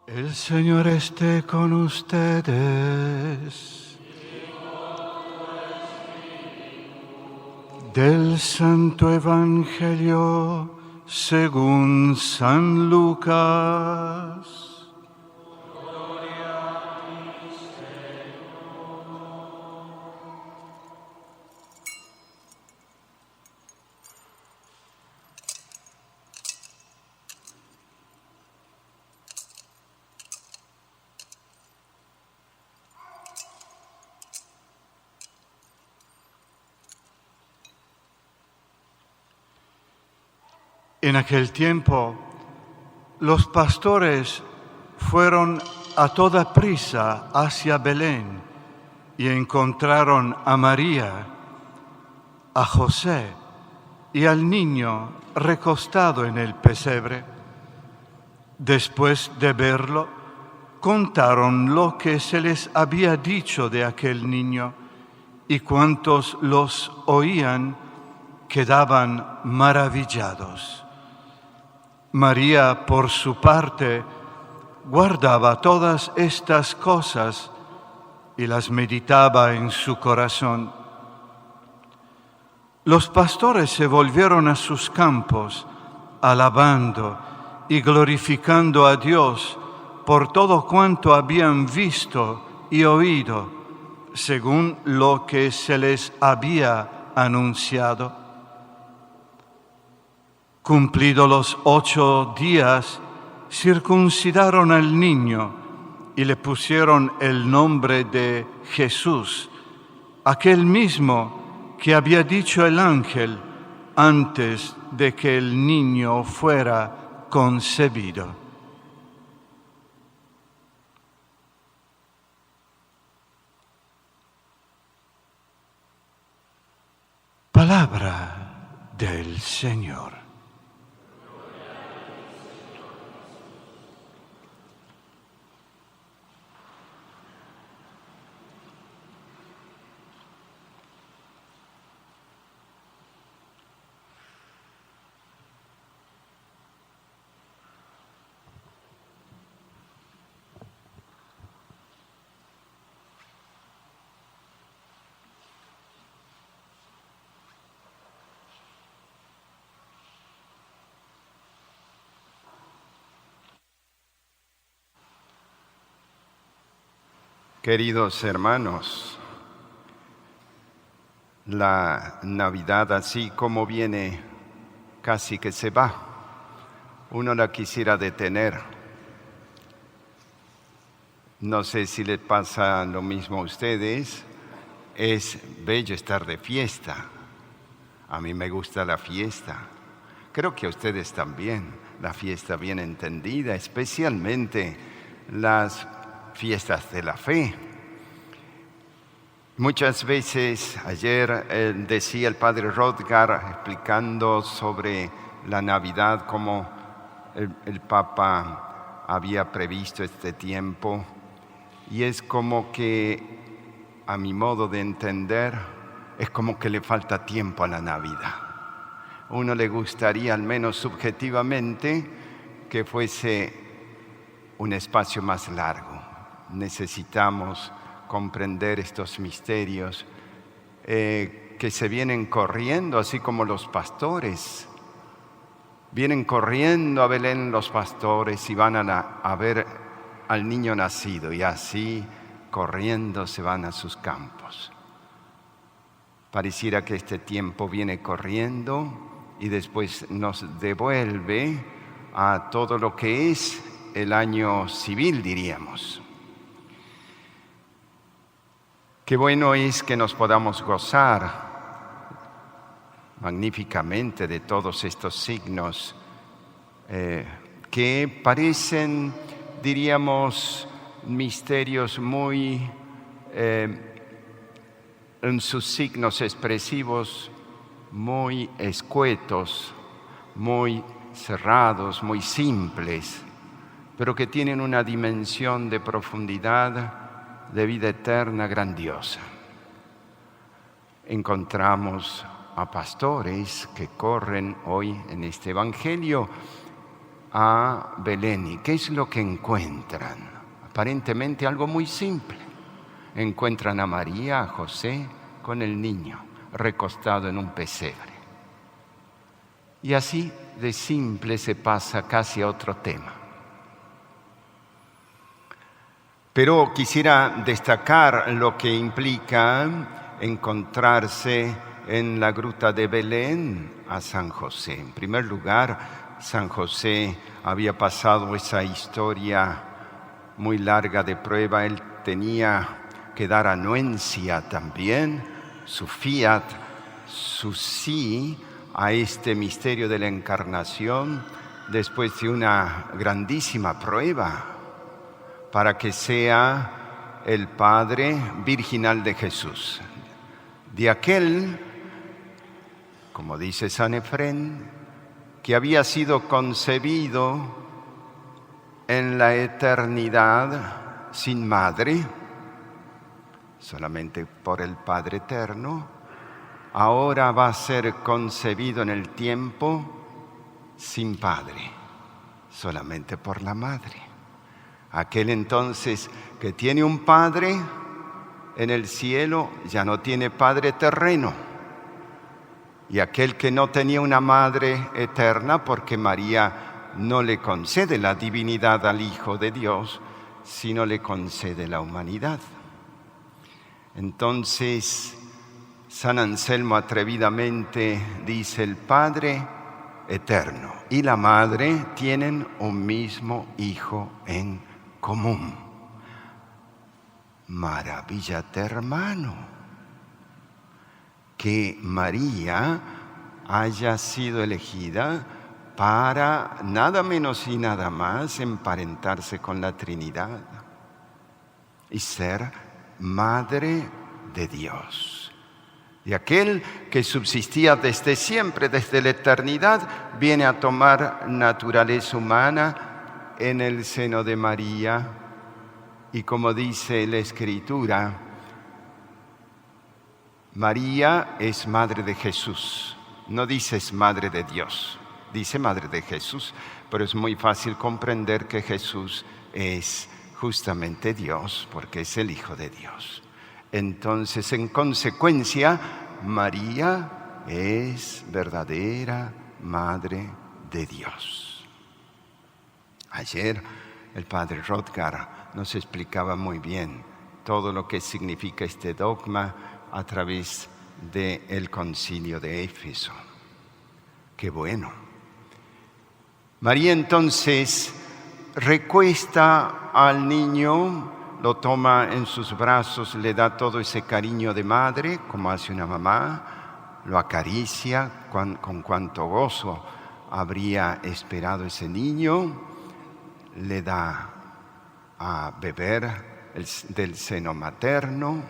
El Señor esté con ustedes. Del Santo Evangelio según San Lucas. En aquel tiempo, los pastores fueron a toda prisa hacia Belén y encontraron a María, a José y al niño recostado en el pesebre. Después de verlo, contaron lo que se les había dicho de aquel niño, y cuantos los oían quedaban maravillados. María, por su parte, guardaba todas estas cosas y las meditaba en su corazón. Los pastores se volvieron a sus campos, alabando y glorificando a Dios por todo cuanto habían visto y oído, según lo que se les había anunciado. Cumplidos los 8 días, circuncidaron al niño y le pusieron el nombre de Jesús, aquel mismo que había dicho el ángel antes de que el niño fuera concebido. Palabra del Señor. Queridos hermanos, la Navidad así como viene, casi que se va. Uno la quisiera detener. No sé si les pasa lo mismo a ustedes. Es bello estar de fiesta. A mí me gusta la fiesta. Creo que a ustedes también. La fiesta bien entendida, especialmente las fiestas de la fe. Muchas veces, ayer decía el padre Rodgar, explicando sobre la Navidad, cómo el Papa había previsto este tiempo, y es como que, a mi modo de entender, es como que le falta tiempo a la Navidad. Uno le gustaría, al menos subjetivamente, que fuese un espacio más largo. Necesitamos comprender estos misterios que se vienen corriendo, así como los pastores. Vienen corriendo a Belén los pastores y van a ver al niño nacido, y así corriendo se van a sus campos. Pareciera que este tiempo viene corriendo y después nos devuelve a todo lo que es el año civil, diríamos. Qué bueno es que nos podamos gozar magníficamente de todos estos signos que parecen, diríamos, misterios muy, en sus signos expresivos, muy escuetos, muy cerrados, muy simples, pero que tienen una dimensión de profundidad, de vida eterna grandiosa. Encontramos a pastores que corren hoy en este Evangelio a Belén. ¿Y qué es lo que encuentran? Aparentemente algo muy simple. Encuentran a María, a José, con el niño recostado en un pesebre. Y así de simple se pasa casi a otro tema. Pero quisiera destacar lo que implica encontrarse en la gruta de Belén a San José. En primer lugar, San José había pasado esa historia muy larga de prueba. Él tenía que dar anuencia también, su fiat, su sí a este misterio de la encarnación después de una grandísima prueba para que sea el Padre virginal de Jesús. De aquel, como dice San Efrén, que había sido concebido en la eternidad sin madre, solamente por el Padre eterno, ahora va a ser concebido en el tiempo sin padre, solamente por la madre. Aquel entonces que tiene un padre en el cielo ya no tiene padre terreno. Y aquel que no tenía una madre eterna, porque María no le concede la divinidad al Hijo de Dios, sino le concede la humanidad. Entonces, San Anselmo atrevidamente dice: el Padre eterno y la Madre tienen un mismo Hijo en común. Maravillate, hermano, que María haya sido elegida para nada menos y nada más emparentarse con la Trinidad y ser Madre de Dios. Y aquel que subsistía desde siempre, desde la eternidad, viene a tomar naturaleza humana en el seno de María. Y como dice la Escritura, María es madre de Jesús. No dice es madre de Dios, dice madre de Jesús. Pero es muy fácil comprender que Jesús es justamente Dios, porque es el Hijo de Dios. Entonces, en consecuencia, María es verdadera madre de Dios. Ayer el padre Rodgar nos explicaba muy bien todo lo que significa este dogma a través del concilio de Éfeso. ¡Qué bueno! María entonces recuesta al niño, lo toma en sus brazos, le da todo ese cariño de madre, como hace una mamá, lo acaricia con cuánto gozo habría esperado ese niño, le da a beber del seno materno,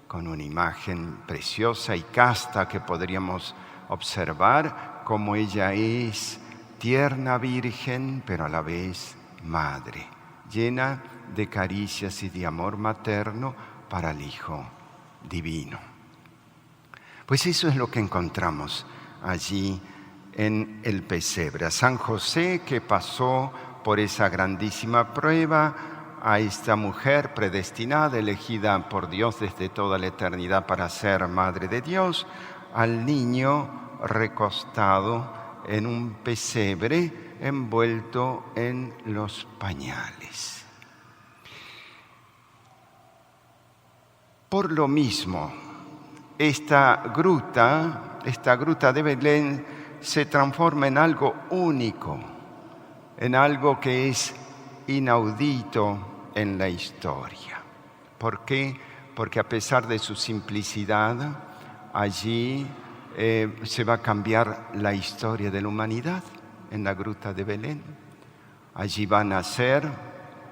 con una imagen preciosa y casta que podríamos observar como ella es tierna virgen, pero a la vez madre, llena de caricias y de amor materno para el Hijo divino. Pues eso es lo que encontramos allí en el pesebre. A San José, que pasó por esa grandísima prueba, a esta mujer predestinada, elegida por Dios desde toda la eternidad para ser madre de Dios, al niño recostado en un pesebre envuelto en los pañales. Por lo mismo, esta gruta de Belén se transforma en algo único, en algo que es inaudito en la historia. ¿Por qué? Porque a pesar de su simplicidad, allí se va a cambiar la historia de la humanidad en la gruta de Belén. Allí va a nacer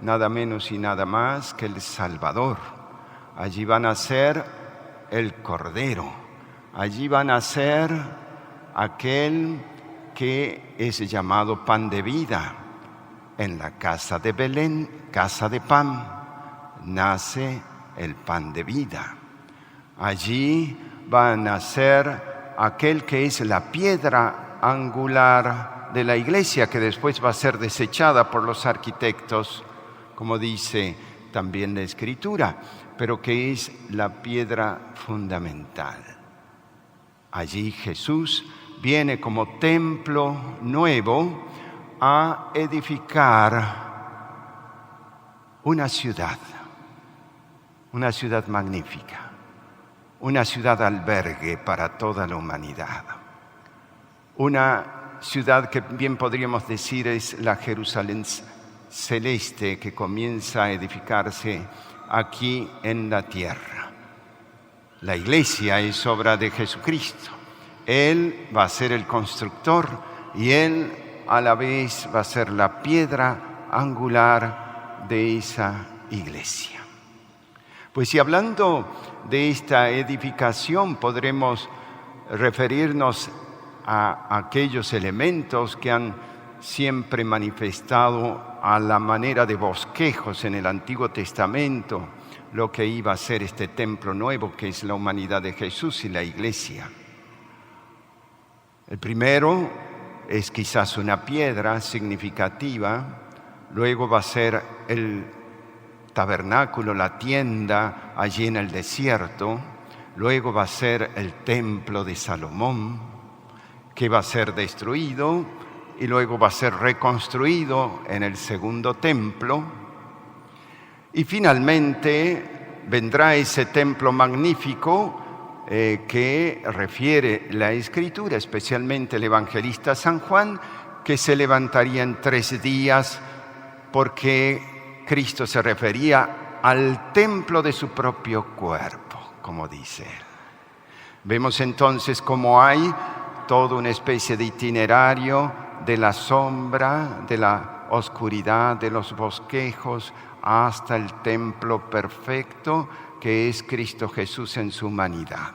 nada menos y nada más que el Salvador. Allí va a nacer el Cordero. Allí va a nacer aquel que es llamado pan de vida. En la casa de Belén, casa de pan, nace el pan de vida. Allí va a nacer aquel que es la piedra angular de la iglesia que después va a ser desechada por los arquitectos, como dice también la Escritura, pero que es la piedra fundamental. Allí Jesús viene como templo nuevo a edificar una ciudad magnífica, una ciudad albergue para toda la humanidad, una ciudad que bien podríamos decir es la Jerusalén celeste que comienza a edificarse aquí en la tierra. La iglesia es obra de Jesucristo. Él va a ser el constructor y Él a la vez va a ser la piedra angular de esa iglesia. Pues si hablando de esta edificación podremos referirnos a aquellos elementos que han siempre manifestado a la manera de bosquejos en el Antiguo Testamento lo que iba a ser este templo nuevo que es la humanidad de Jesús y la iglesia. El primero es quizás una piedra significativa, luego va a ser el tabernáculo, la tienda allí en el desierto, luego va a ser el templo de Salomón, que va a ser destruido y luego va a ser reconstruido en el segundo templo. Y finalmente vendrá ese templo magnífico que refiere la Escritura, especialmente el evangelista San Juan, que se levantaría en 3 días porque Cristo se refería al templo de su propio cuerpo, como dice él. Vemos entonces cómo hay toda una especie de itinerario de la sombra, de la oscuridad, de los bosquejos, hasta el templo perfecto que es Cristo Jesús en su humanidad.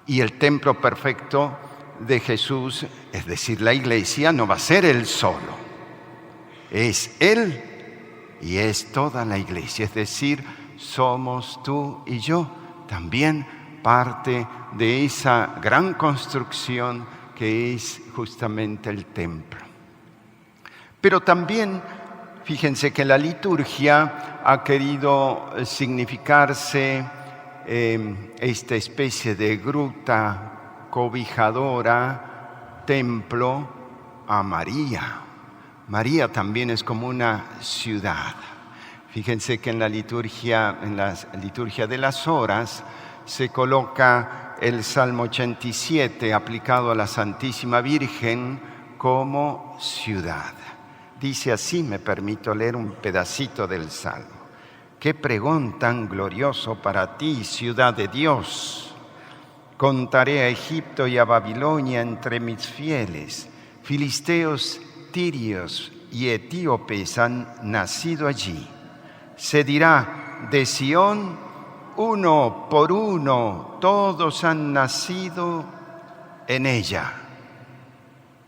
Y el templo perfecto de Jesús, es decir, la iglesia, no va a ser Él solo. Es Él y es toda la iglesia. Es decir, somos tú y yo también parte de esa gran construcción que es justamente el templo. Pero también, fíjense que la liturgia ha querido significarse esta especie de gruta cobijadora, templo, a María. María también es como una ciudad. Fíjense que en la liturgia de las horas se coloca el Salmo 87 aplicado a la Santísima Virgen como ciudad. Dice así, me permito leer un pedacito del Salmo. ¡Qué pregón tan glorioso para ti, ciudad de Dios! Contaré a Egipto y a Babilonia entre mis fieles. Filisteos, tirios y etíopes han nacido allí. Se dirá de Sión, uno por uno, todos han nacido en ella.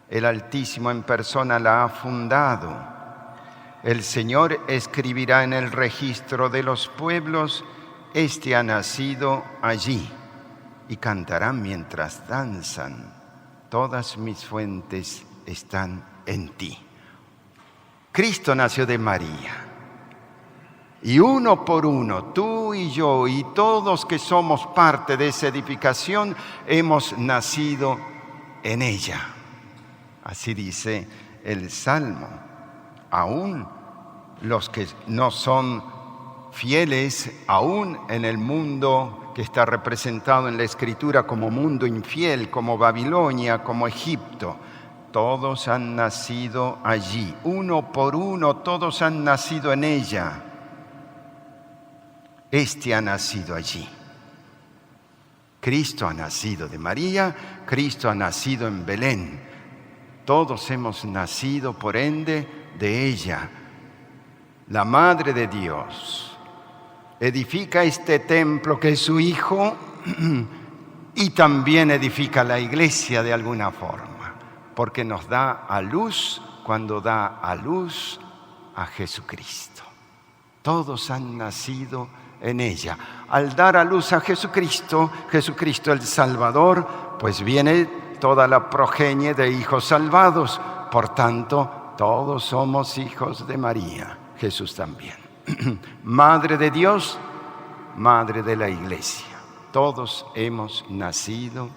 El Altísimo en persona la ha fundado. El Señor escribirá en el registro de los pueblos, este ha nacido allí. Y cantarán mientras danzan, todas mis fuentes están en ti. Cristo nació de María. Y uno por uno, tú y yo y todos que somos parte de esa edificación, hemos nacido en ella. Así dice el Salmo. Aún los que no son fieles, aún en el mundo que está representado en la Escritura como mundo infiel, como Babilonia, como Egipto, todos han nacido allí. Uno por uno, todos han nacido en ella. Este ha nacido allí. Cristo ha nacido de María, Cristo ha nacido en Belén. Todos hemos nacido, por ende, de ella. La Madre de Dios edifica este templo que es su Hijo y también edifica la iglesia de alguna forma, porque nos da a luz cuando da a luz a Jesucristo. Todos han nacido en ella. Al dar a luz a Jesucristo, Jesucristo el Salvador, pues viene toda la progenie de hijos salvados, por tanto, todos somos hijos de María, Jesús también. Madre de Dios, Madre de la Iglesia. Todos hemos nacido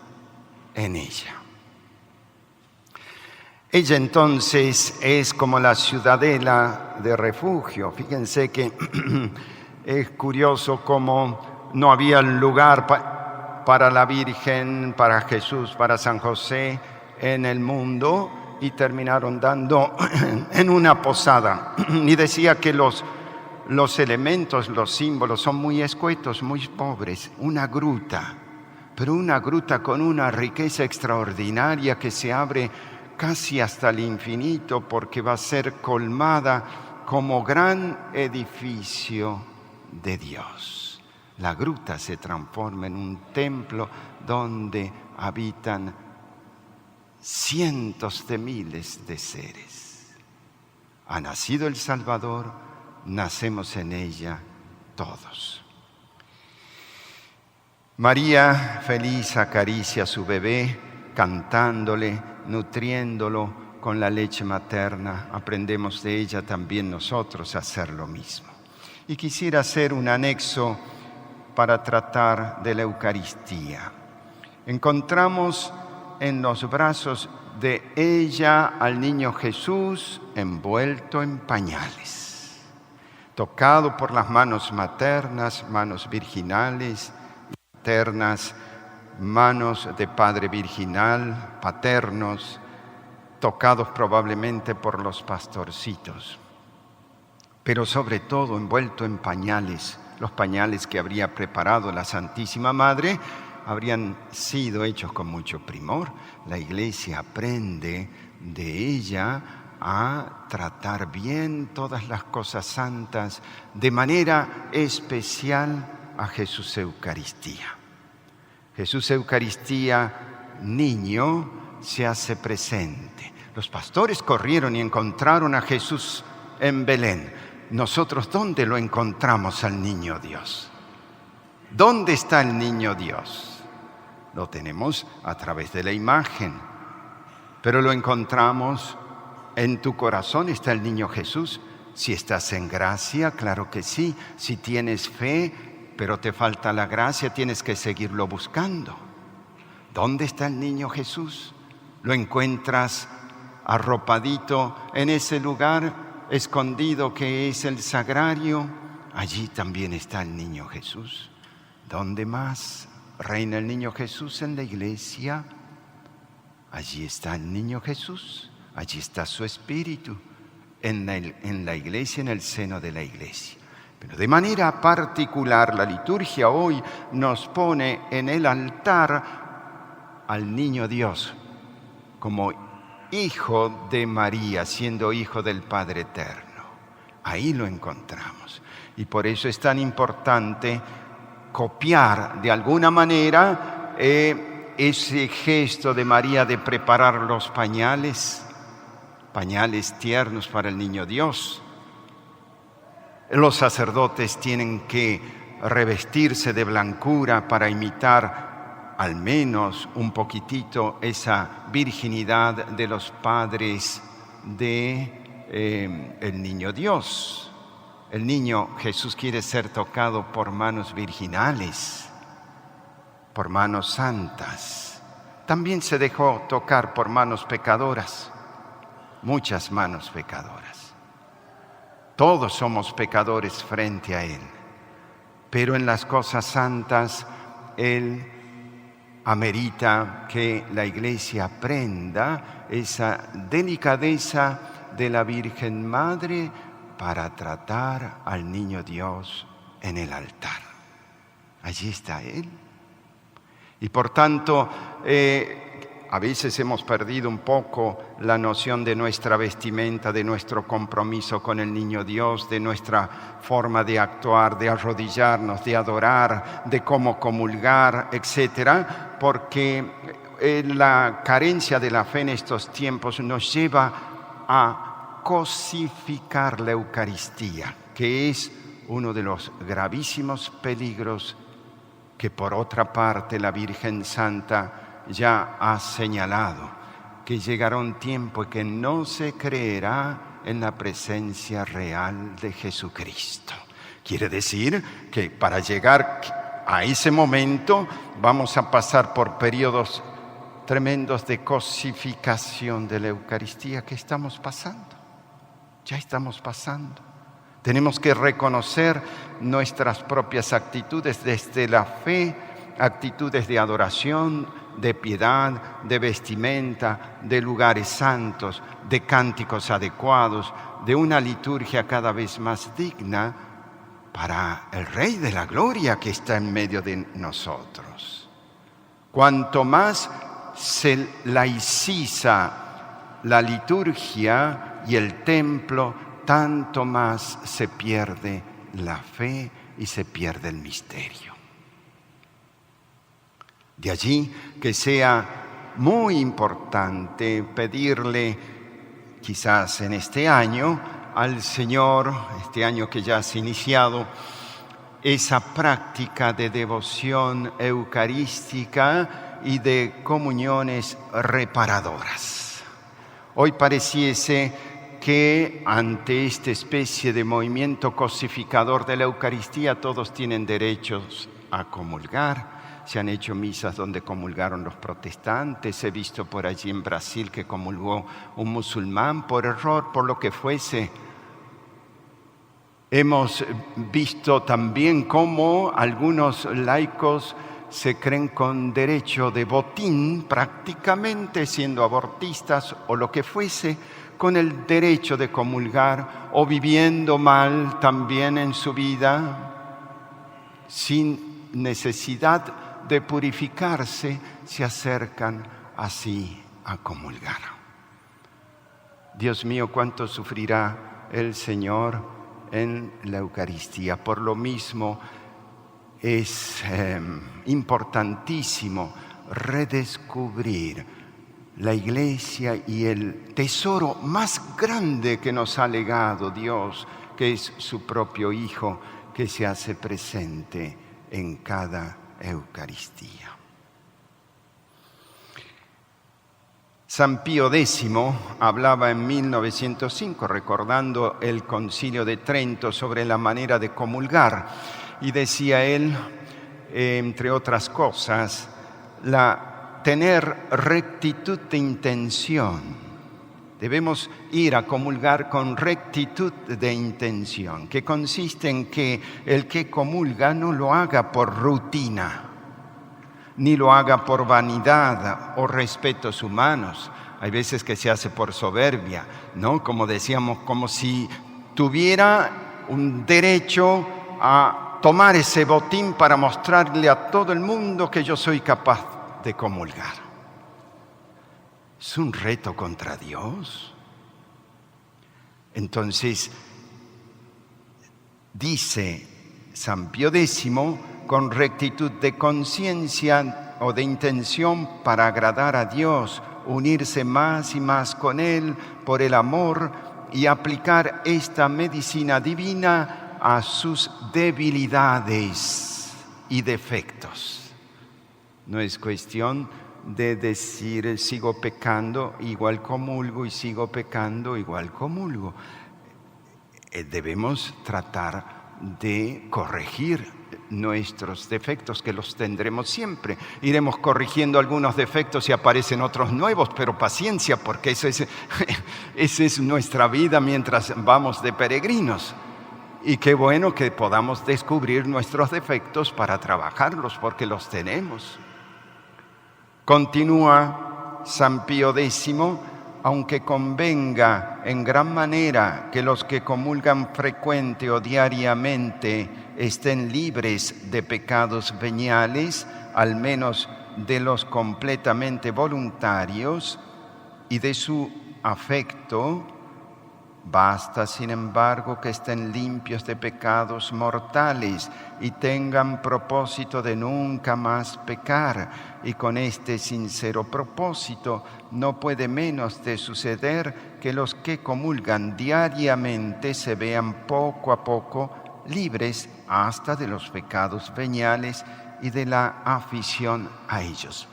en ella. Ella entonces es como la ciudadela de refugio. Fíjense que es curioso cómo no había lugar para la Virgen, para Jesús, para San José en el mundo y terminaron dando en una posada. Y decía que los elementos, los símbolos son muy escuetos, muy pobres. Una gruta, pero una gruta con una riqueza extraordinaria que se abre casi hasta el infinito porque va a ser colmada como gran edificio de Dios. La gruta se transforma en un templo donde habitan cientos de miles de seres. Ha nacido el Salvador, nacemos en ella todos. María feliz acaricia a su bebé, cantándole, nutriéndolo con la leche materna. Aprendemos de ella también nosotros a hacer lo mismo. Y quisiera hacer un anexo para tratar de la Eucaristía. Encontramos en los brazos de ella al niño Jesús envuelto en pañales, tocado por las manos maternas, manos virginales, maternas, manos de Padre virginal, paternos, tocados probablemente por los pastorcitos, pero sobre todo envuelto en pañales. Los pañales que habría preparado la Santísima Madre habrían sido hechos con mucho primor. La Iglesia aprende de ella a tratar bien todas las cosas santas, de manera especial a Jesús Eucaristía. Jesús Eucaristía, niño, se hace presente. Los pastores corrieron y encontraron a Jesús en Belén. Nosotros, ¿dónde lo encontramos al niño Dios? ¿Dónde está el niño Dios? Lo tenemos a través de la imagen, pero lo encontramos en tu corazón. ¿Está el niño Jesús? Si estás en gracia, claro que sí. Si tienes fe, pero te falta la gracia, tienes que seguirlo buscando. ¿Dónde está el niño Jesús? Lo encuentras arropadito en ese lugar escondido que es el sagrario. Allí también está el niño Jesús. ¿Dónde más reina el niño Jesús? En la iglesia. Allí está el niño Jesús. Allí está su espíritu. En la iglesia, en el seno de la iglesia. Pero de manera particular, la liturgia hoy nos pone en el altar al niño Dios como hijo de María, siendo hijo del Padre Eterno. Ahí lo encontramos. Y por eso es tan importante copiar de alguna manera ese gesto de María de preparar los pañales tiernos para el niño Dios. Los sacerdotes tienen que revestirse de blancura para imitar al menos un poquitito esa virginidad de los padres de el niño Dios. El niño Jesús quiere ser tocado por manos virginales, por manos santas. También se dejó tocar por manos pecadoras, muchas manos pecadoras. Todos somos pecadores frente a Él, pero en las cosas santas Él amerita que la Iglesia aprenda esa delicadeza de la Virgen Madre para tratar al niño Dios en el altar. Allí está Él. Y por tanto, a veces hemos perdido un poco la noción de nuestra vestimenta, de nuestro compromiso con el niño Dios, de nuestra forma de actuar, de arrodillarnos, de adorar, de cómo comulgar, etcétera, porque la carencia de la fe en estos tiempos nos lleva a cosificar la Eucaristía, que es uno de los gravísimos peligros que por otra parte la Virgen Santa ya ha señalado. que llegará un tiempo en que no se creerá en la presencia real de Jesucristo. Quiere decir que para llegar a ese momento vamos a pasar por periodos tremendos de cosificación de la Eucaristía que estamos pasando. Ya estamos pasando. Tenemos que reconocer nuestras propias actitudes desde la fe, actitudes de adoración, de piedad, de vestimenta, de lugares santos, de cánticos adecuados, de una liturgia cada vez más digna para el Rey de la Gloria que está en medio de nosotros. Cuanto más se laiciza la liturgia y el templo, tanto más se pierde la fe y se pierde el misterio. De allí que sea muy importante pedirle, quizás en este año, al Señor, este año que ya se ha iniciado, esa práctica de devoción eucarística y de comuniones reparadoras. Hoy pareciese que ante esta especie de movimiento cosificador de la Eucaristía todos tienen derechos a comulgar. Se han hecho misas donde comulgaron los protestantes. He visto por allí en Brasil que comulgó un musulmán por error, por lo que fuese. Hemos visto también cómo algunos laicos se creen con derecho de botín, prácticamente siendo abortistas o lo que fuese, con el derecho de comulgar o viviendo mal también en su vida, sin necesidad de purificarse, se acercan así a comulgar. Dios mío, cuánto sufrirá el Señor en la Eucaristía. Por lo mismo es importantísimo redescubrir la Iglesia y el tesoro más grande que nos ha legado Dios, que es su propio Hijo, que se hace presente en cada Eucaristía. San Pío X hablaba en 1905, recordando el Concilio de Trento, sobre la manera de comulgar, y decía él, entre otras cosas, tener rectitud de intención. Debemos ir a comulgar con rectitud de intención, que consiste en que el que comulga no lo haga por rutina, ni lo haga por vanidad o respetos humanos. Hay veces que se hace por soberbia, ¿no? Como decíamos, como si tuviera un derecho a tomar ese botín para mostrarle a todo el mundo que yo soy capaz de comulgar. Es un reto contra Dios. Entonces, dice San Pío X, con rectitud de conciencia o de intención para agradar a Dios, unirse más y más con Él por el amor y aplicar esta medicina divina a sus debilidades y defectos. No es cuestión de decir sigo pecando, igual comulgo, y sigo pecando, igual comulgo. Debemos tratar de corregir nuestros defectos, que los tendremos siempre. Iremos corrigiendo algunos defectos y aparecen otros nuevos, pero paciencia, porque esa es nuestra vida mientras vamos de peregrinos. Y qué bueno que podamos descubrir nuestros defectos para trabajarlos, porque los tenemos. Continúa San Pío X, aunque convenga en gran manera que los que comulgan frecuente o diariamente estén libres de pecados veniales, al menos de los completamente voluntarios, y de su afecto, basta, sin embargo, que estén limpios de pecados mortales y tengan propósito de nunca más pecar. Y con este sincero propósito no puede menos de suceder que los que comulgan diariamente se vean poco a poco libres hasta de los pecados veniales y de la afición a ellos.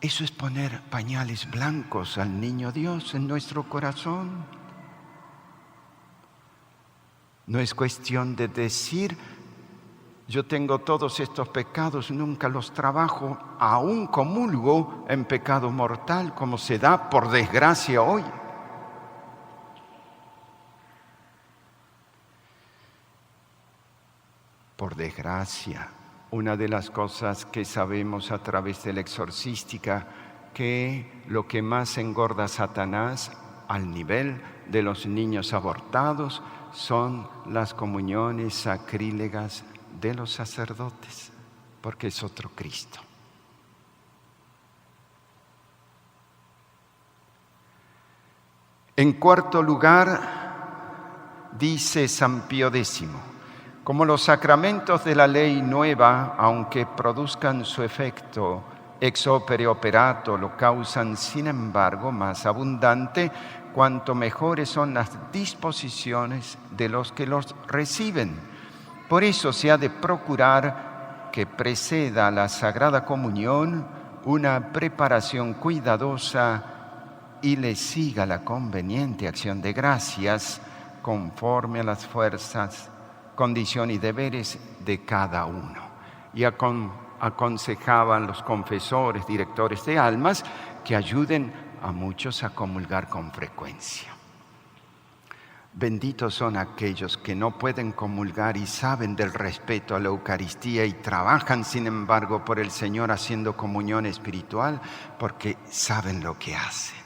Eso es poner pañales blancos al niño Dios en nuestro corazón. No es cuestión de decir, yo tengo todos estos pecados, nunca los trabajo, aún comulgo en pecado mortal, como se da por desgracia hoy. Por desgracia, una de las cosas que sabemos a través de la exorcística, que lo que más engorda a Satanás al nivel de los niños abortados son las comuniones sacrílegas de los sacerdotes, porque es otro Cristo. En cuarto lugar, dice San Pío X, como los sacramentos de la ley nueva, aunque produzcan su efecto ex opere operato, lo causan sin embargo más abundante, cuanto mejores son las disposiciones de los que los reciben. Por eso se ha de procurar que preceda a la Sagrada Comunión una preparación cuidadosa y le siga la conveniente acción de gracias conforme a las fuerzas, condición y deberes de cada uno. Y aconsejaban los confesores, directores de almas, que ayuden a muchos a comulgar con frecuencia. Benditos son aquellos que no pueden comulgar y saben del respeto a la Eucaristía y trabajan, sin embargo, por el Señor haciendo comunión espiritual, porque saben lo que hacen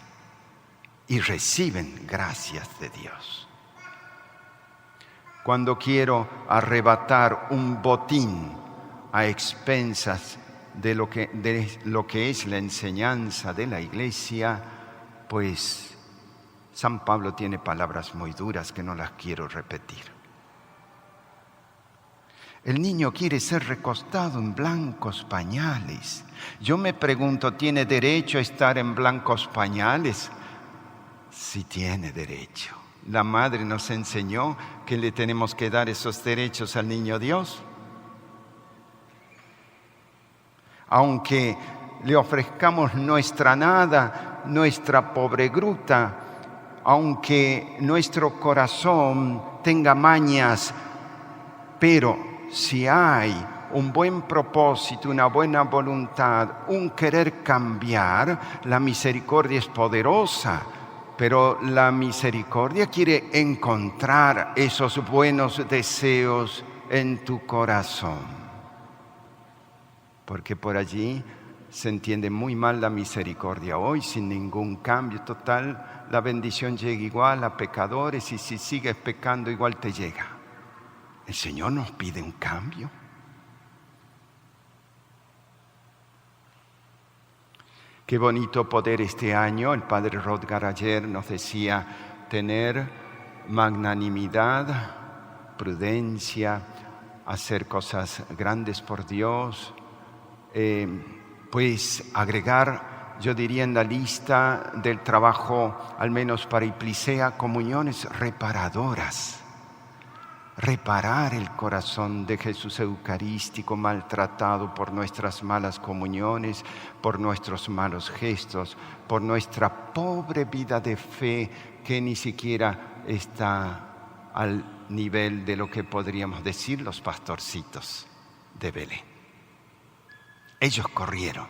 y reciben gracias de Dios. Cuando quiero arrebatar un botín a expensas de lo que es la enseñanza de la Iglesia, pues San Pablo tiene palabras muy duras que no las quiero repetir. El niño quiere ser recostado en blancos pañales. Yo me pregunto, ¿tiene derecho a estar en blancos pañales? Sí tiene derecho. La madre nos enseñó que le tenemos que dar esos derechos al niño Dios. Aunque le ofrezcamos nuestra nada, nuestra pobre gruta, aunque nuestro corazón tenga mañas, pero si hay un buen propósito, una buena voluntad, un querer cambiar, la misericordia es poderosa. Pero la misericordia quiere encontrar esos buenos deseos en tu corazón. Porque por allí se entiende muy mal la misericordia hoy, sin ningún cambio total. La bendición llega igual a pecadores y si sigues pecando igual te llega. El Señor nos pide un cambio. Qué bonito poder este año, el Padre Rodgar ayer nos decía, tener magnanimidad, prudencia, hacer cosas grandes por Dios, pues agregar, yo diría en la lista del trabajo, al menos para Hiplicea, comuniones reparadoras. Reparar el corazón de Jesús eucarístico maltratado por nuestras malas comuniones, por nuestros malos gestos, por nuestra pobre vida de fe que ni siquiera está al nivel de lo que podríamos decir los pastorcitos de Belén. Ellos corrieron,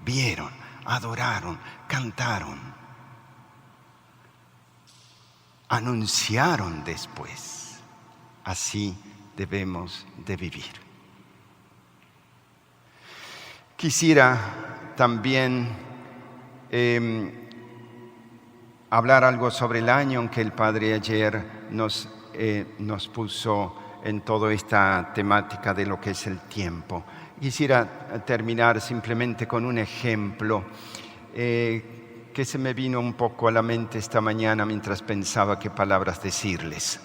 vieron, adoraron, cantaron, anunciaron después. Así debemos de vivir. Quisiera también hablar algo sobre el año, aunque el Padre ayer nos puso en toda esta temática de lo que es el tiempo. Quisiera terminar simplemente con un ejemplo que se me vino un poco a la mente esta mañana mientras pensaba qué palabras decirles.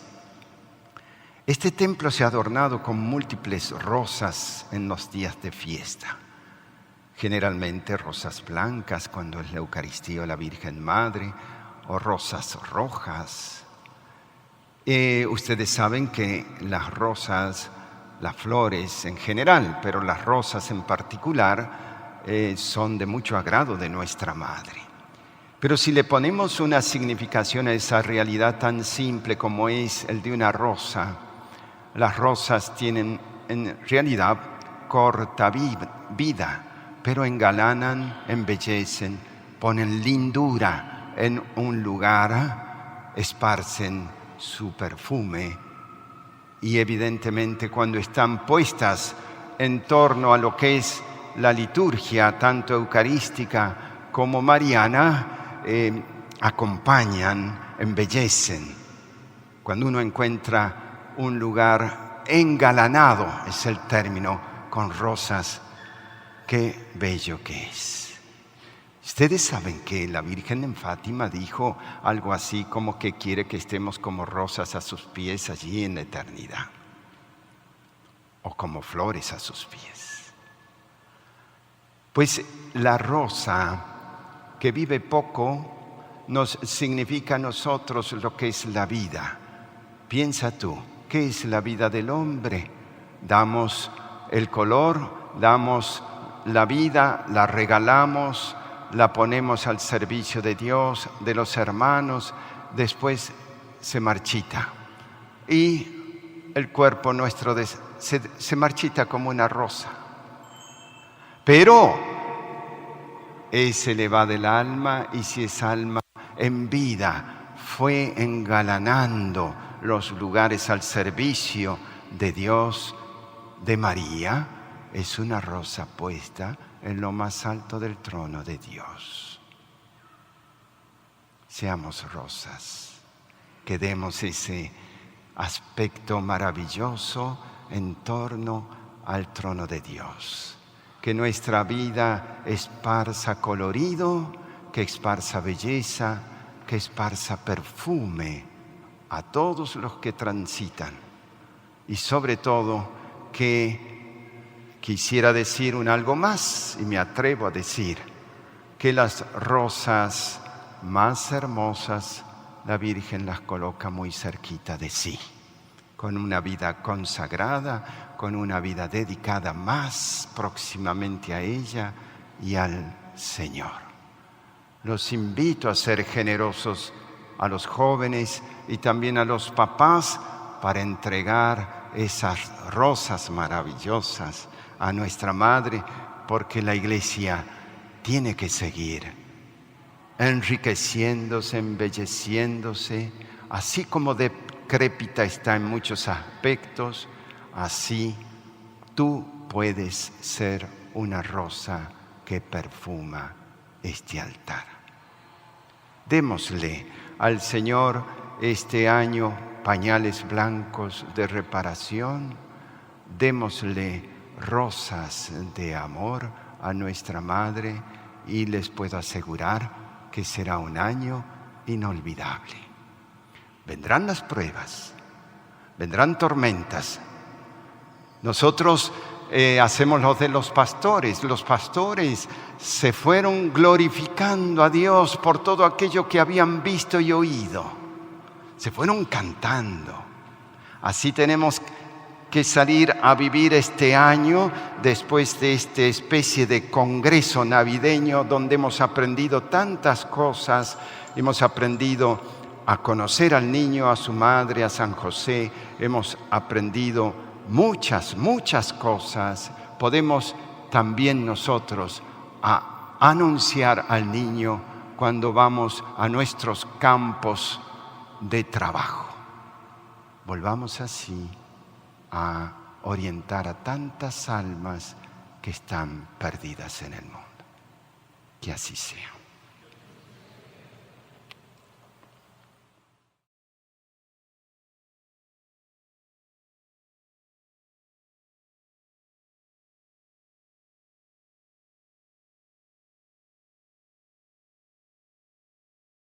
Este templo se ha adornado con múltiples rosas en los días de fiesta. Generalmente rosas blancas cuando es la Eucaristía o la Virgen Madre, o rosas rojas. Ustedes saben que las rosas, las flores en general, pero las rosas en particular, son de mucho agrado de nuestra Madre. Pero si le ponemos una significación a esa realidad tan simple como es el de una rosa, las rosas tienen en realidad corta vida, pero engalanan, embellecen, ponen lindura en un lugar, esparcen su perfume y evidentemente cuando están puestas en torno a lo que es la liturgia, tanto eucarística como mariana, acompañan, embellecen. Cuando uno encuentra un lugar engalanado, es el término, con rosas, qué bello que es. Ustedes saben que la Virgen en Fátima dijo algo así como que quiere que estemos como rosas a sus pies allí en la eternidad, o como flores a sus pies. Pues la rosa que vive poco nos significa a nosotros lo que es la vida. Piensa tú, ¿qué es la vida del hombre? Damos el color, damos la vida, la regalamos, la ponemos al servicio de Dios, de los hermanos, después se marchita. Y el cuerpo nuestro se marchita como una rosa. Pero se le va del alma, y si esa alma en vida fue engalanando los lugares al servicio de Dios, de María, es una rosa puesta en lo más alto del trono de Dios. Seamos rosas, que demos ese aspecto maravilloso en torno al trono de Dios. Que nuestra vida esparza colorido, que esparza belleza, que esparza perfume a todos los que transitan. Y sobre todo, que quisiera decir algo más, y me atrevo a decir, que las rosas más hermosas, la Virgen las coloca muy cerquita de sí, con una vida consagrada, con una vida dedicada más próximamente a ella y al Señor. Los invito a ser generosos a los jóvenes y también a los papás para entregar esas rosas maravillosas a nuestra Madre, porque la Iglesia tiene que seguir enriqueciéndose, embelleciéndose, así como decrépita está en muchos aspectos, así tú puedes ser una rosa que perfuma este altar. Démosle al Señor este año pañales blancos de reparación, démosle rosas de amor a nuestra Madre y les puedo asegurar que será un año inolvidable. Vendrán las pruebas, vendrán tormentas. Nosotros hacemos lo de los pastores. Los pastores se fueron glorificando a Dios por todo aquello que habían visto y oído. Se fueron cantando. Así tenemos que salir a vivir este año después de esta especie de congreso navideño donde hemos aprendido tantas cosas. Hemos aprendido a conocer al niño, a su madre, a San José. Hemos aprendido muchas cosas. Podemos también nosotros anunciar al niño cuando vamos a nuestros campos de trabajo. Volvamos así a orientar a tantas almas que están perdidas en el mundo. Que así sea.